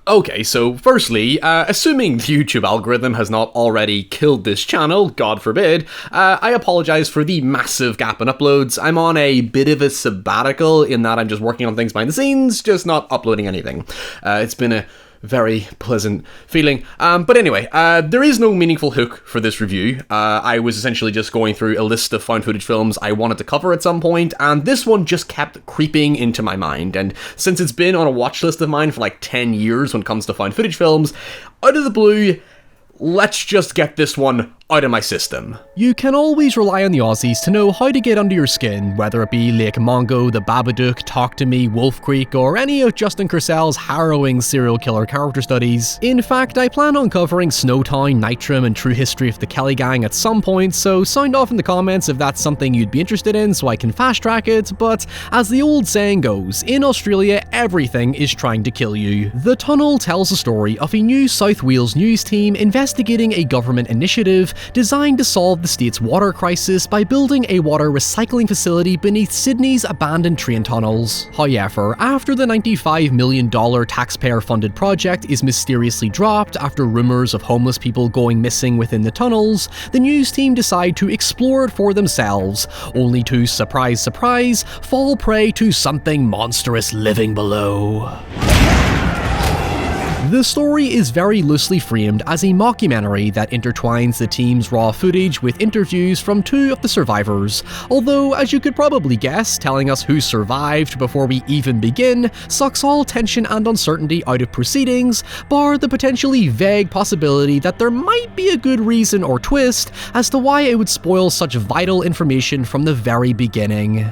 Okay, so firstly, assuming the YouTube algorithm has not already killed this channel, God forbid, I apologize for the massive gap in uploads. I'm on a bit of a sabbatical in that I'm just working on things behind the scenes, just not uploading anything. It's been a very pleasant feeling. But anyway, there is no meaningful hook for this review. I was essentially just going through a list of found footage films I wanted to cover at some point, and this one just kept creeping into my mind. And since it's been on a watch list of mine for like 10 years when it comes to found footage films, out of the blue, let's just get this one out of my system. You can always rely on the Aussies to know how to get under your skin, whether it be Lake Mongo, The Babadook, Talk to Me, Wolf Creek, or any of Justin Kurcell's harrowing serial killer character studies. In fact, I plan on covering Snowtown, Nitram, and True History of the Kelly Gang at some point, so sound off in the comments if that's something you'd be interested in so I can fast track it, but as the old saying goes, in Australia everything is trying to kill you. The Tunnel tells the story of a New South Wales news team investigating a government initiative designed to solve the state's water crisis by building a water recycling facility beneath Sydney's abandoned train tunnels. However, after the $95 million taxpayer-funded project is mysteriously dropped after rumours of homeless people going missing within the tunnels, the news team decide to explore it for themselves, only to, surprise surprise, fall prey to something monstrous living below. The story is very loosely framed as a mockumentary that intertwines the team's raw footage with interviews from two of the survivors, although, as you could probably guess, telling us who survived before we even begin sucks all tension and uncertainty out of proceedings, bar the potentially vague possibility that there might be a good reason or twist as to why it would spoil such vital information from the very beginning.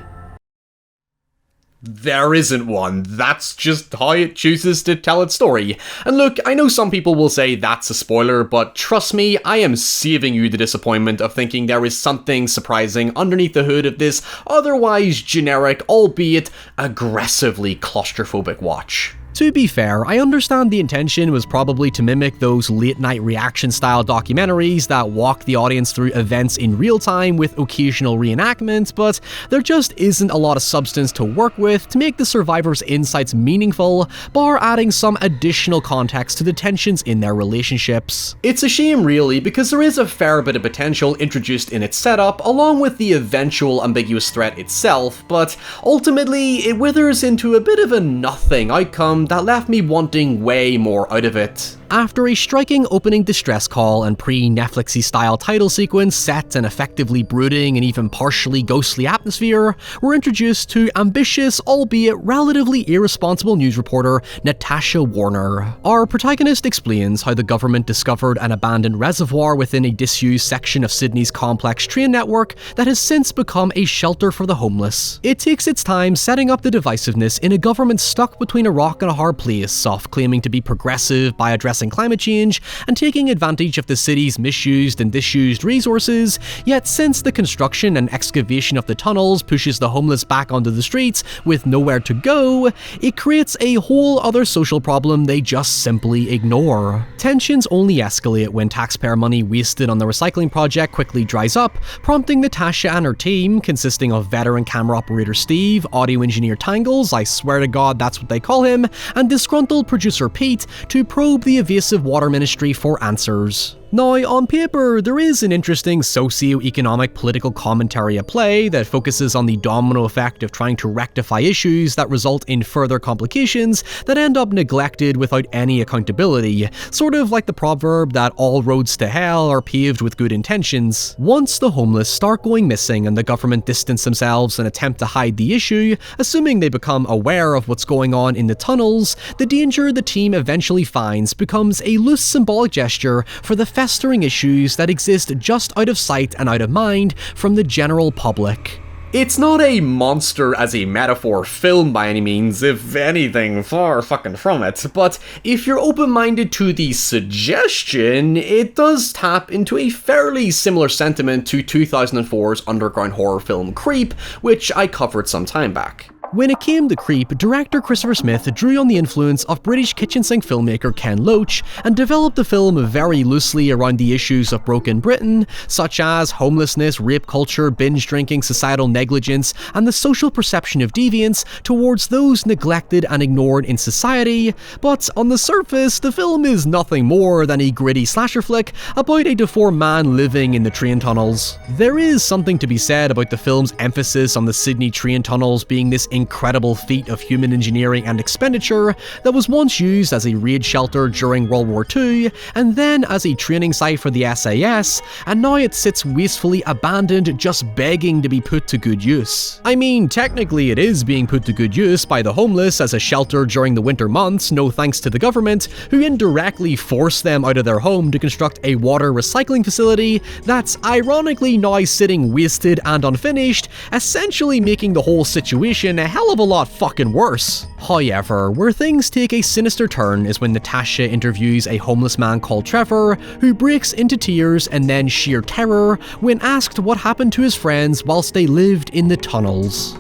There isn't one. That's just how it chooses to tell its story. And look, I know some people will say that's a spoiler, but trust me, I am saving you the disappointment of thinking there is something surprising underneath the hood of this otherwise generic, albeit aggressively claustrophobic watch. To be fair, I understand the intention was probably to mimic those late-night reaction-style documentaries that walk the audience through events in real time with occasional reenactment, but there just isn't a lot of substance to work with to make the survivors' insights meaningful, bar adding some additional context to the tensions in their relationships. It's a shame really, because there is a fair bit of potential introduced in its setup, along with the eventual ambiguous threat itself, but ultimately it withers into a bit of a nothing outcome that left me wanting way more out of it. After a striking opening distress call and pre-Netflixy style title sequence set in effectively brooding and even partially ghostly atmosphere, we're introduced to ambitious, albeit relatively irresponsible news reporter Natasha Warner. Our protagonist explains how the government discovered an abandoned reservoir within a disused section of Sydney's complex train network that has since become a shelter for the homeless. It takes its time setting up the divisiveness in a government stuck between a rock and a hard place, of claiming to be progressive by addressing climate change and taking advantage of the city's misused and disused resources, yet since the construction and excavation of the tunnels pushes the homeless back onto the streets with nowhere to go, it creates a whole other social problem they just simply ignore. Tensions only escalate when taxpayer money wasted on the recycling project quickly dries up, prompting Natasha and her team, consisting of veteran camera operator Steve, audio engineer Tangles, I swear to God that's what they call him, and disgruntled producer Pete, to probe the evasive water ministry for answers. Now, on paper, there is an interesting socio-economic political commentary at play that focuses on the domino effect of trying to rectify issues that result in further complications that end up neglected without any accountability, sort of like the proverb that all roads to hell are paved with good intentions. Once the homeless start going missing and the government distance themselves and attempt to hide the issue, assuming they become aware of what's going on in the tunnels, the danger the team eventually finds becomes a loose symbolic gesture for the festering issues that exist just out of sight and out of mind from the general public. It's not a monster as a metaphor film by any means, if anything, far fucking from it, but if you're open-minded to the suggestion, it does tap into a fairly similar sentiment to 2004's underground horror film Creep, which I covered some time back. When it came to Creep, director Christopher Smith drew on the influence of British kitchen sink filmmaker Ken Loach and developed the film very loosely around the issues of broken Britain, such as homelessness, rape culture, binge drinking, societal negligence, and the social perception of deviance towards those neglected and ignored in society. But on the surface, the film is nothing more than a gritty slasher flick about a deformed man living in the train tunnels. There is something to be said about the film's emphasis on the Sydney train tunnels being this incredible feat of human engineering and expenditure that was once used as a raid shelter during World War II, and then as a training site for the SAS, and now it sits wastefully abandoned, just begging to be put to good use. I mean, technically it is being put to good use by the homeless as a shelter during the winter months, no thanks to the government, who indirectly forced them out of their home to construct a water recycling facility that's ironically now sitting wasted and unfinished, essentially making the whole situation a hell of a lot fucking worse. However, where things take a sinister turn is when Natasha interviews a homeless man called Trevor, who breaks into tears and then sheer terror when asked what happened to his friends whilst they lived in the tunnels.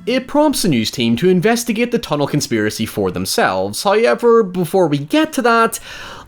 It prompts the news team to investigate the tunnel conspiracy for themselves. However, before we get to that,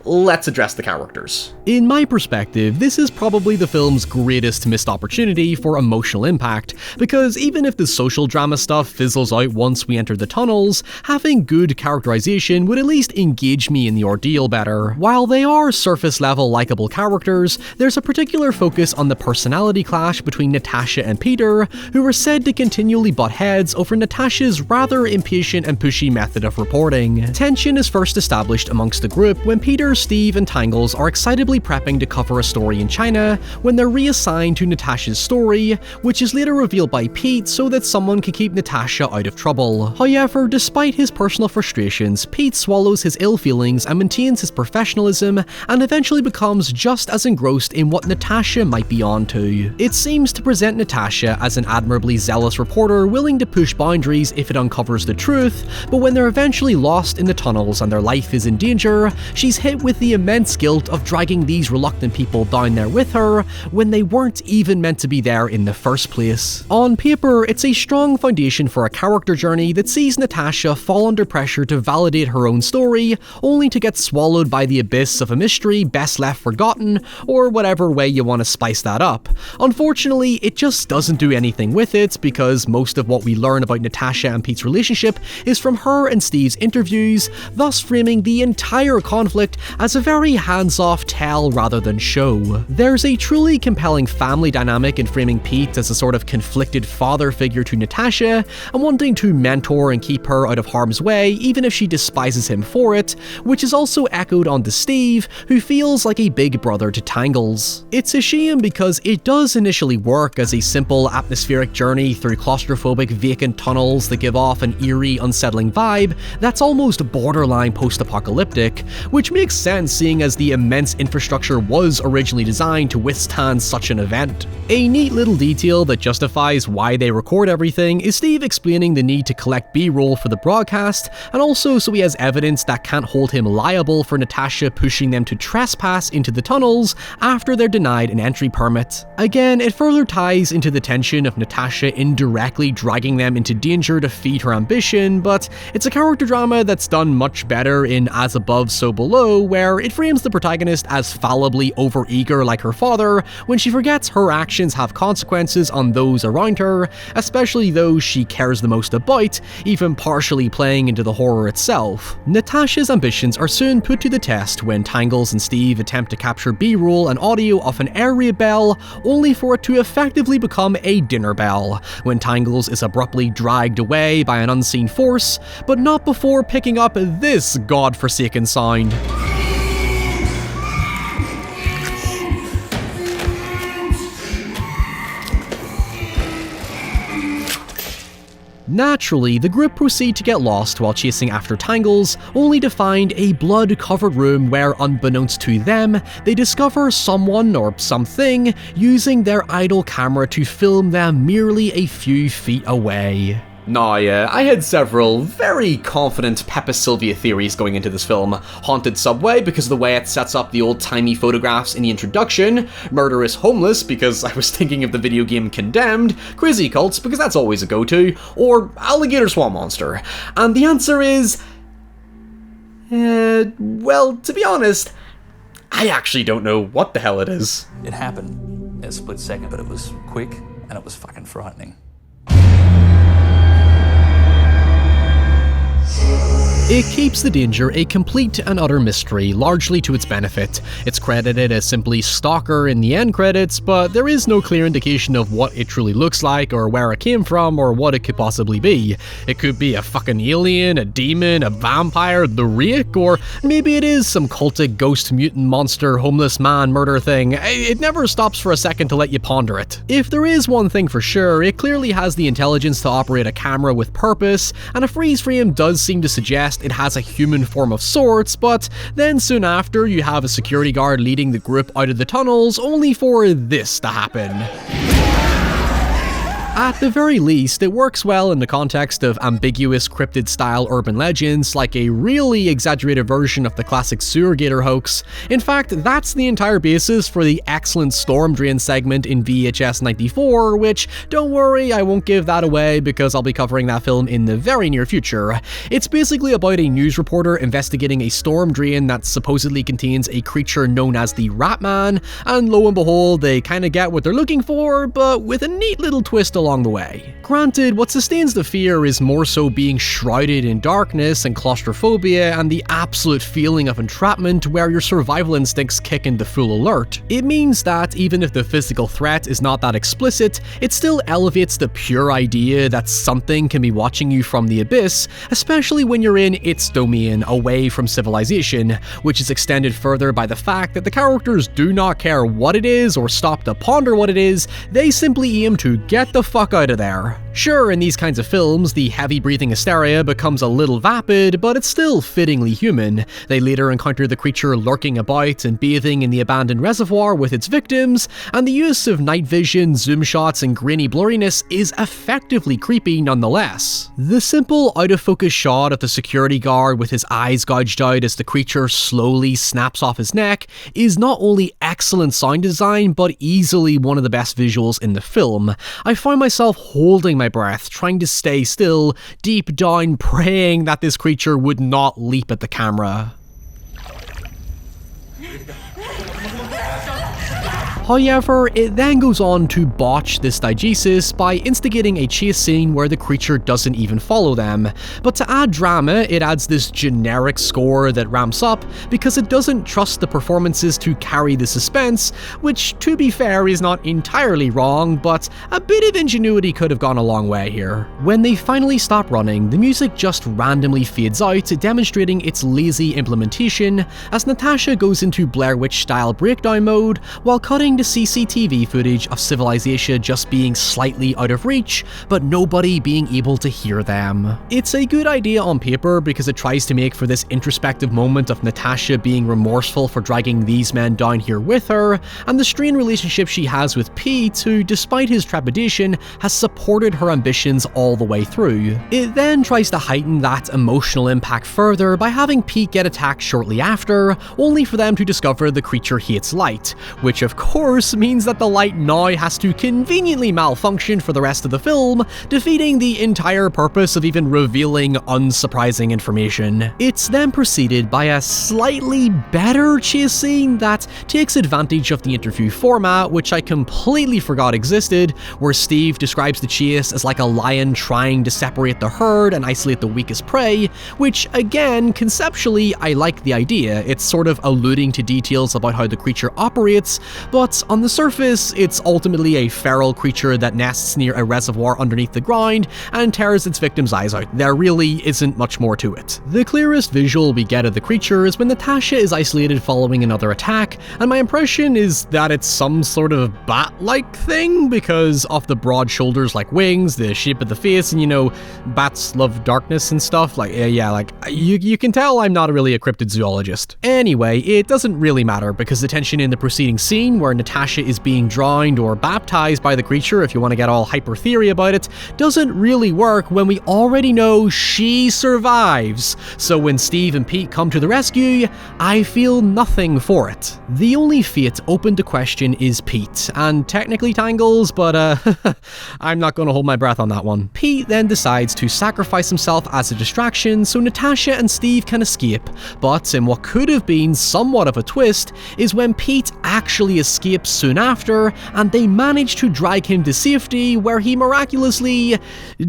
let's address the characters. In my perspective, this is probably the film's greatest missed opportunity for emotional impact, because even if the social drama stuff fizzles out once we enter the tunnels, having good characterization would at least engage me in the ordeal better. While they are surface-level likable characters, there's a particular focus on the personality clash between Natasha and Peter, who are said to continually butt heads over Natasha's rather impatient and pushy method of reporting. Tension is first established amongst the group when Peter, Steve, and Tangles are excitably prepping to cover a story in China when they're reassigned to Natasha's story, which is later revealed by Pete so that someone can keep Natasha out of trouble. However, despite his personal frustrations, Pete swallows his ill feelings and maintains his professionalism, and eventually becomes just as engrossed in what Natasha might be onto. It seems to present Natasha as an admirably zealous reporter willing to push boundaries if it uncovers the truth, but when they're eventually lost in the tunnels and their life is in danger, she's hit with the immense guilt of dragging these reluctant people down there with her when they weren't even meant to be there in the first place. On paper, it's a strong foundation for a character journey that sees Natasha fall under pressure to validate her own story, only to get swallowed by the abyss of a mystery best left forgotten, or whatever way you want to spice that up. Unfortunately, it just doesn't do anything with it, because most of what we learn about Natasha and Pete's relationship is from her and Steve's interviews, thus framing the entire conflict as a very hands-off tell rather than show. There's a truly compelling family dynamic in framing Pete as a sort of conflicted father figure to Natasha, and wanting to mentor and keep her out of harm's way even if she despises him for it, which is also echoed onto Steve, who feels like a big brother to Tangles. It's a shame because it does initially work as a simple atmospheric journey through claustrophobic vacant tunnels that give off an eerie, unsettling vibe that's almost borderline post-apocalyptic, which makes sense seeing as the immense infrastructure was originally designed to withstand such an event. A neat little detail that justifies why they record everything is Steve explaining the need to collect B-roll for the broadcast, and also so he has evidence that can't hold him liable for Natasha pushing them to trespass into the tunnels after they're denied an entry permit. Again, it further ties into the tension of Natasha indirectly dragging them into danger to feed her ambition, but it's a character drama that's done much better in As Above, So Below, where it frames the protagonist as fallibly overeager like her father when she forgets her actions have consequences on those around her, especially those she cares the most about, even partially playing into the horror itself. Natasha's ambitions are soon put to the test when Tangles and Steve attempt to capture B-roll and audio of an air raid bell, only for it to effectively become a dinner bell, when Tangles is abruptly dragged away by an unseen force, but not before picking up this godforsaken sound. Naturally, the group proceed to get lost while chasing after Tangles, only to find a blood-covered room where, unbeknownst to them, they discover someone or something using their idle camera to film them merely a few feet away. Now, I had several very confident Peppa Sylvia theories going into this film. Haunted subway because of the way it sets up the old-timey photographs in the introduction, murderous homeless because I was thinking of the video game Condemned, crazy cults because that's always a go-to, or alligator swamp monster. And the answer is... well, to be honest, I actually don't know what the hell it is. It happened in a split second, but it was quick and it was fucking frightening. It keeps the danger a complete and utter mystery, largely to its benefit. It's credited as simply Stalker in the end credits, but there is no clear indication of what it truly looks like, or where it came from, or what it could possibly be. It could be a fucking alien, a demon, a vampire, the Rake, or maybe it is some cultic ghost mutant monster homeless man murder thing. It never stops for a second to let you ponder it. If there is one thing for sure, it clearly has the intelligence to operate a camera with purpose, and a freeze frame does seem to suggest it has a human form of sorts, but then soon after you have a security guard leading the group out of the tunnels only for this to happen. At the very least, it works well in the context of ambiguous cryptid-style urban legends, like a really exaggerated version of the classic sewer gator hoax. In fact, that's the entire basis for the excellent storm drain segment in VHS 94, which, don't worry, I won't give that away because I'll be covering that film in the very near future. It's basically about a news reporter investigating a storm drain that supposedly contains a creature known as the Rat Man, and lo and behold, they kinda get what they're looking for, but with a neat little twist along the way. Granted, what sustains the fear is more so being shrouded in darkness and claustrophobia and the absolute feeling of entrapment where your survival instincts kick into full alert. It means that even if the physical threat is not that explicit, it still elevates the pure idea that something can be watching you from the abyss, especially when you're in its domain, away from civilization, which is extended further by the fact that the characters do not care what it is or stop to ponder what it is, they simply aim to get the fuck out of there. Sure, in these kinds of films, the heavy-breathing hysteria becomes a little vapid, but it's still fittingly human. They later encounter the creature lurking about and bathing in the abandoned reservoir with its victims, and the use of night vision, zoom shots, and grainy blurriness is effectively creepy nonetheless. The simple out-of-focus shot of the security guard with his eyes gouged out as the creature slowly snaps off his neck is not only excellent sound design, but easily one of the best visuals in the film. I find myself holding my breath, trying to stay still, deep down praying that this creature would not leap at the camera. However, it then goes on to botch this diegesis by instigating a chase scene where the creature doesn't even follow them. But to add drama, it adds this generic score that ramps up because it doesn't trust the performances to carry the suspense, which, to be fair, is not entirely wrong, but a bit of ingenuity could have gone a long way here. When they finally stop running, the music just randomly fades out, demonstrating its lazy implementation as Natasha goes into Blair Witch-style breakdown mode while cutting to CCTV footage of civilization just being slightly out of reach, but nobody being able to hear them. It's a good idea on paper because it tries to make for this introspective moment of Natasha being remorseful for dragging these men down here with her, and the strained relationship she has with Pete, who, despite his trepidation, has supported her ambitions all the way through. It then tries to heighten that emotional impact further by having Pete get attacked shortly after, only for them to discover the creature hates light, which of course means that the light now has to conveniently malfunction for the rest of the film, defeating the entire purpose of even revealing unsurprising information. It's then preceded by a slightly better chase scene that takes advantage of the interview format, which I completely forgot existed, where Steve describes the chase as like a lion trying to separate the herd and isolate the weakest prey, which again, conceptually, I like the idea. It's sort of alluding to details about how the creature operates, but on the surface, it's ultimately a feral creature that nests near a reservoir underneath the ground and tears its victim's eyes out. There really isn't much more to it. The clearest visual we get of the creature is when Natasha is isolated following another attack, and my impression is that it's some sort of bat-like thing because of the broad shoulders like wings, the shape of the face, and you know, bats love darkness and stuff. Like, yeah, like, you can tell I'm not really a cryptid zoologist. Anyway, it doesn't really matter because the tension in the preceding scene where Natasha is being drowned or baptized by the creature, if you want to get all hyper theory about it, doesn't really work when we already know she survives. So when Steve and Pete come to the rescue, I feel nothing for it. The only fate open to question is Pete, and technically Tangles, but I'm not going to hold my breath on that one. Pete then decides to sacrifice himself as a distraction so Natasha and Steve can escape, but in what could have been somewhat of a twist is when Pete actually escapes soon after, and they manage to drag him to safety where he miraculously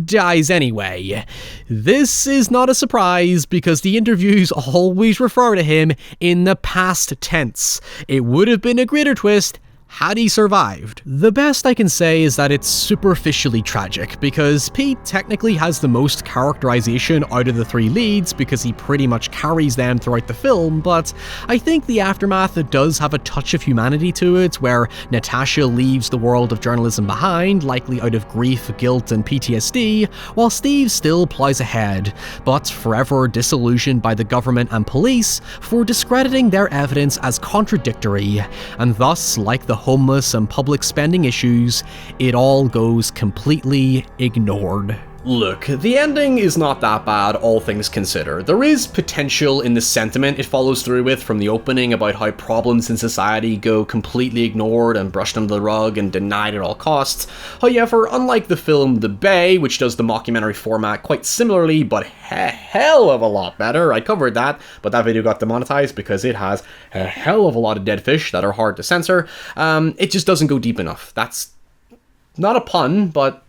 dies anyway. This is not a surprise because the interviews always refer to him in the past tense. It would have been a greater twist had he survived. The best I can say is that it's superficially tragic, because Pete technically has the most characterization out of the three leads because he pretty much carries them throughout the film, but I think the aftermath does have a touch of humanity to it, where Natasha leaves the world of journalism behind, likely out of grief, guilt, and PTSD, while Steve still plows ahead, but forever disillusioned by the government and police for discrediting their evidence as contradictory, and thus, like the homeless and public spending issues, it all goes completely ignored. Look, the ending is not that bad, all things considered. There is potential in the sentiment it follows through with from the opening about how problems in society go completely ignored and brushed under the rug and denied at all costs. However, unlike the film The Bay, which does the mockumentary format quite similarly, but hell of a lot better, I covered that, but that video got demonetized because it has a hell of a lot of dead fish that are hard to censor. It just doesn't go deep enough. That's not a pun, but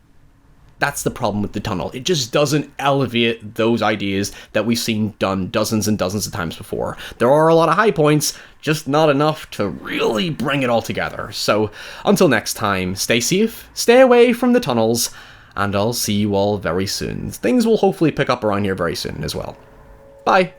that's the problem with The Tunnel. It just doesn't elevate those ideas that we've seen done dozens and dozens of times before. There are a lot of high points, just not enough to really bring it all together. So until next time, stay safe, stay away from the tunnels, and I'll see you all very soon. Things will hopefully pick up around here very soon as well. Bye.